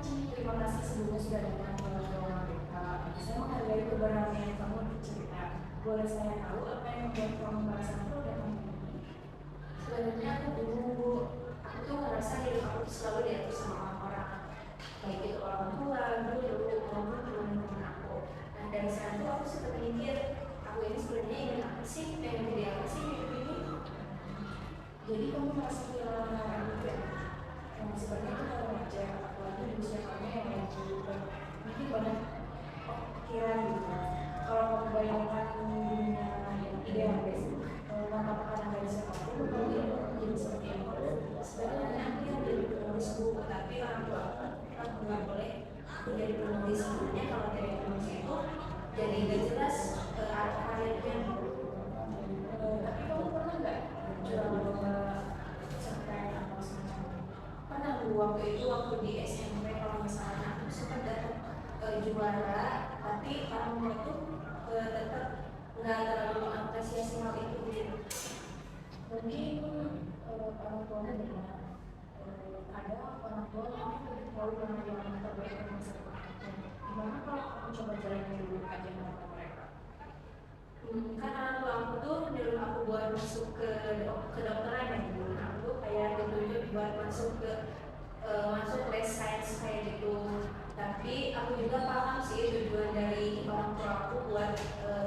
Terima kasih sebelumnya sudah datang ke ruangan BK. Saya menghargai keberanian kamu untuk cerita. Boleh saya tahu apa yang membuat kamu merasa perlu datang ke sini? Sebenarnya aku bingung, Bu. Aku tuh ngerasa hidup aku tuh selalu diatur sama orang-orang, baik itu orang tua, guru, maupun teman-teman aku. Nah, dari sana tuh aku suka mikir, aku ini sebenarnya ingin apa sih, pengen jadi apa sih hidup ini. Jadi kamu merasa kehilangan arah juga? Seperti itu kalau wajar, apalagi di usia kamu yang mungkin banyak pikiran gitu. Kalau kamu bayangkan dunia yang idealis, tanpa tekanan dari siapapun, kamu jadi seperti apa? Sebenarnya aku yang jadi penulis buku, tapi orang tua aku nggak boleh aku jadi penulis. Sebenarnya kalau jadi penulis itu jadi nggak jelas arah karirnya. Tapi kamu pernah nggak jual lomba cerpen atau semacamnya? Pernah waktu itu waktu di SMP kalau misalnya aku sempat dapat juara, tapi orang tua tuh tetap nggak terlalu mengapresiasi hal itu gitu. Mungkin orang tuanya benar. Ada orang tua yang lebih tahu mana yang terbaik untuk masa depannya. Gimana kalau kamu coba jalanin dulu aja sama mereka? Kan orang tua aku tuh nyuruh aku buat masuk ke kedokteran ya gitu. Nah, aku tuh kayak ditunjuk buat masuk ke masuk les sains kayak gitu. Tapi aku juga paham sih tujuan dari orang tua aku buat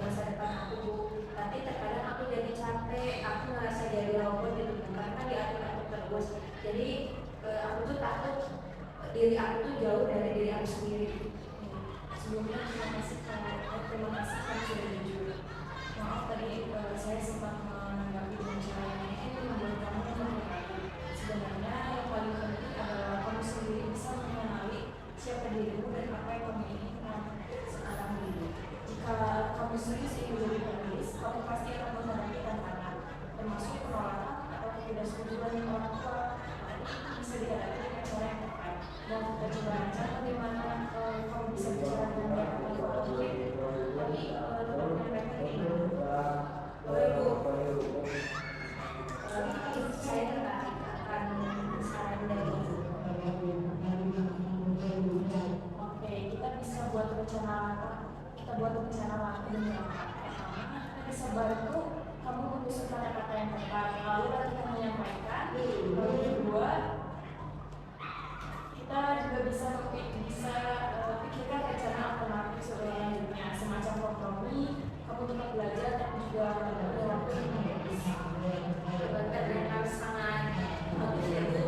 masa depan aku, Bu. Tapi terkadang aku jadi capek, aku ngerasa jadi robot gitu karena diatur-atur terus. Jadi aku tuh takut diri aku tuh jauh dari diri aku sendiri. Sebelumnya terima kasih kamu sudah jujur. Maaf tadi saya sempat menanggapi dengan cara yang mungkin membuat kamu tertekan. Sebenarnya yang paling penting adalah kamu sendiri bisa mengenali siapa dirimu dan apa yang kamu inginkan sekarang ini. Jika kamu serius ingin menjadi penulis, kamu pasti akan menghadapi tantangan, termasuk penolakan atau ketidaksetujuan orang tua. Itu bisa dihadapi dengan cara yang tepat. Dan kita coba aja bagaimana kamu bisa bicara dengan mereka tapi tetap menyampaikan ini. Boleh, Bu. Saya tertarik akan saran dari Ibu. Oke, kita buat rencana ini yang pertama. Kita bisa bantu kamu menyusun kata-kata yang tepat, lalu kita menyampaikan. Lalu kedua, kita juga bisa pikirkan rencana alternatif selanjutnya, semacam kompromi. Kamu tetap belajar tapi juga waktu yang menulis. Terdengar sangat bagus ya, Bu,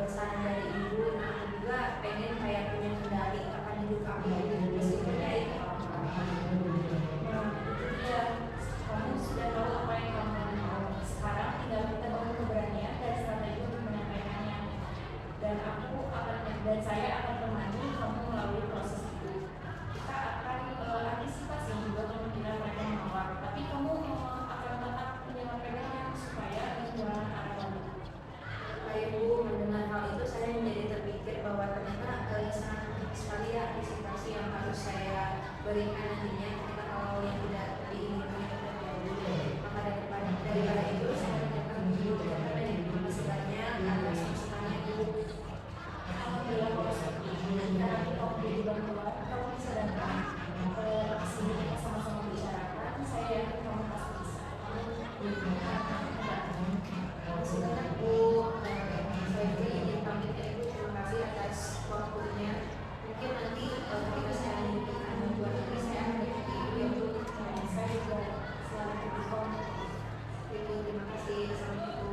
saran dari Ibu. Nah, aku juga pengen kayak punya kendali akan hidup aku meskipun ya itu Nah, itu dia. Kamu sudah tahu apa yang kamu mau. Sekarang tinggal kita bangun keberanian dan strategi untuk menyampaikannya. Dan saya akan temani kamu melalui proses itu. Kita akan antisipasi juga kemungkinan mereka menolak. Tapi kamu akan tetap menyampaikannya supaya jangan ada lagi. kayak Bu mendengar hal itu saya menjadi terpikir bahwa ternyata sangat penting sekali ya antisipasi yang harus saya berikan nantinya ketika hal yang tidak diinginkan itu terjadi. Maka daripada itu saya menyampaikan dulu karena masih banyak atas masukannya Bu. Alhamdulillah kalau seperti ini. Nanti kamu di bulan keluar, kamu bisa datang ke sini kita sama-sama bicarakan. Saya yakin kamu pasti bisa. Terima kasih banyak Bu. Saya juga ingin pamit ya Bu. Terima kasih atas waktunya. Mungkin nanti ketika saya membutuhkan bantuan lagi saya akan ikuti Ibu ya Bu. Saya juga selalu mendukung. Ibu terima kasih. Assalamualaikum.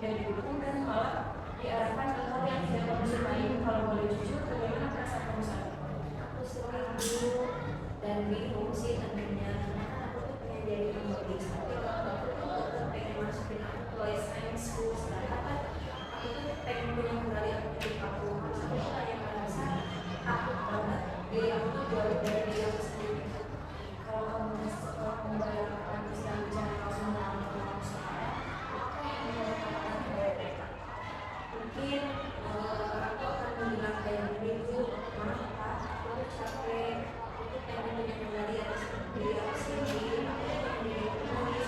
Tidak didukung dan malah diarahkan ke hal yang tidak kamu sukai. Kalau boleh jujur, bagaimana perasaan kamu saat itu? Aku sedih dulu dan bingung sih tentunya karena kan aku tuh pengen jadi penulis tapi orang tua aku tuh tetap pengen masukin aku ke science school sedangkan kan aku tuh pengen punya kendali aku hidup aku terus aku tuh kayak merasa takut banget diri aku tuh jauh dari diri aku sendiri. Kalau kamu membayangkan bisa bicara langsung dengan orang sekarang, apa yang kamu katakan kepada mereka? Mungkin aku akan bilang kayak gini Bu, maaf Pak, aku tuh capek, aku tuh pengen punya kendali atas diri aku sendiri, aku tuh pengen jadi penulis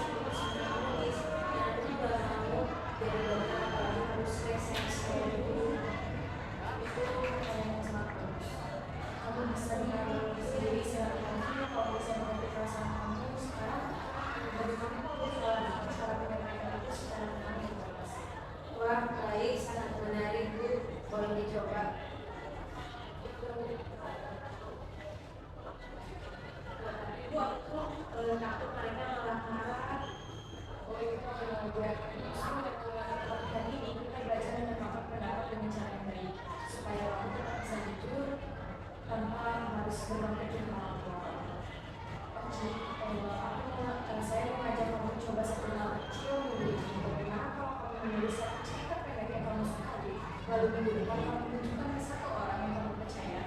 baru minggu depan kamu tunjukkan ke satu orang yang kamu percaya,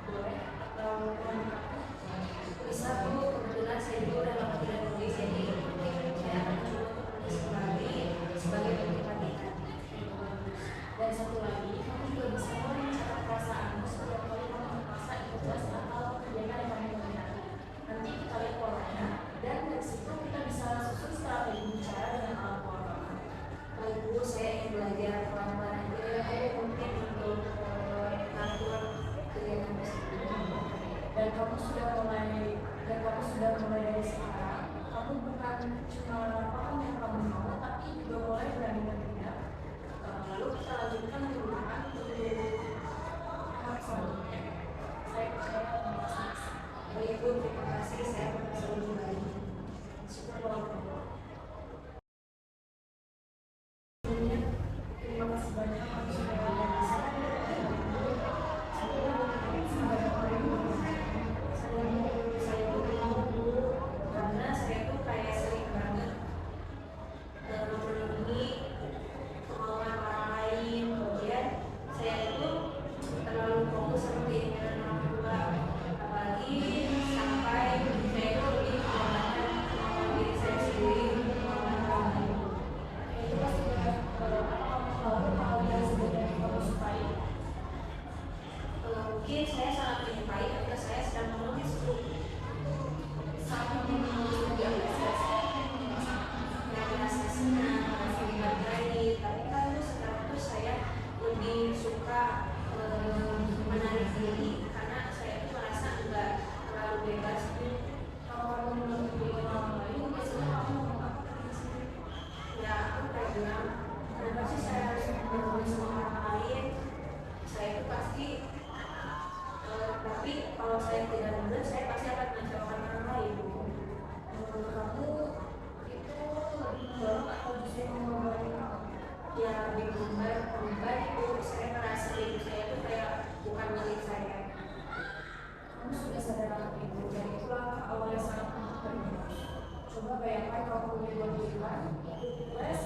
boleh? Atau kamu Bisa Bu, kebetulan saya juga udah lama tidak nulis, jadi mungkin saya akan coba untuk menulis kembali sebagai bentuk latihan. Dan satu lagi, kamu juga bisa mulai mencatat perasaanmu setiap kali kamu merasa ikut kelas atau kegiatan yang kamu minati. Nanti kita lihat polanya, dan dari situ kita bisa susun strategi bicara dengan alat pola. Baik Bu, saya ingin belajar pelan-pelan aja, mungkin untuk mengatur kegiatan tersebut. Dan kamu sudah mulai dari sekarang. Kamu bukan cuma paham yang kamu mau, tapi juga mulai berani bertindak. Lalu kita lanjutkan menggunakan untuk tahap selanjutnya. Saya percaya kamu pasti bisa. Baik Bu, terima kasih, saya merasa lebih baik. Syukur. Terima kasih banyak kamu sudah ada di sini. Saya mau Bu, karena saya tuh kayak sering banget memenuhi kemauan orang lain. Kemudian saya itu terlalu fokus sama keinginan orang tua, apalagi sampai saya itu lebih mengorbankan kemauan diri saya sendiri untuk kemauan orang lain. Itu pasti banyak hal yang sebenarnya kamu sukai. Mungkin saya sangat menyukai ketika saya sedang menulis Bu. Saat menulis diapresiasi. Yang merasa senang, merasa dihargai, tapi kan sekarang tuh saya lebih suka menarik diri karena saya tuh merasa enggak terlalu bebas. Kalau kamu menulis orang lain, biasanya kamu ngomong apa tadi sendiri? Ya aku kayak bilang, kenapa sih saya harus menulis sama orang lain? Saya itu pasti tapi kalau saya tidak menulis, saya pasti akan mengecewakan orang lain. Menurut kamu itu lebih mendorong atau justru membebani kamu? Ya lebih beban itu saya merasa diri saya itu kayak bukan milik saya. Kamu sudah sadar akan itu, dan itulah langkah awal yang sangat penting bagi kamu. Coba bayangkan kamu punya dua pilihan, ikut les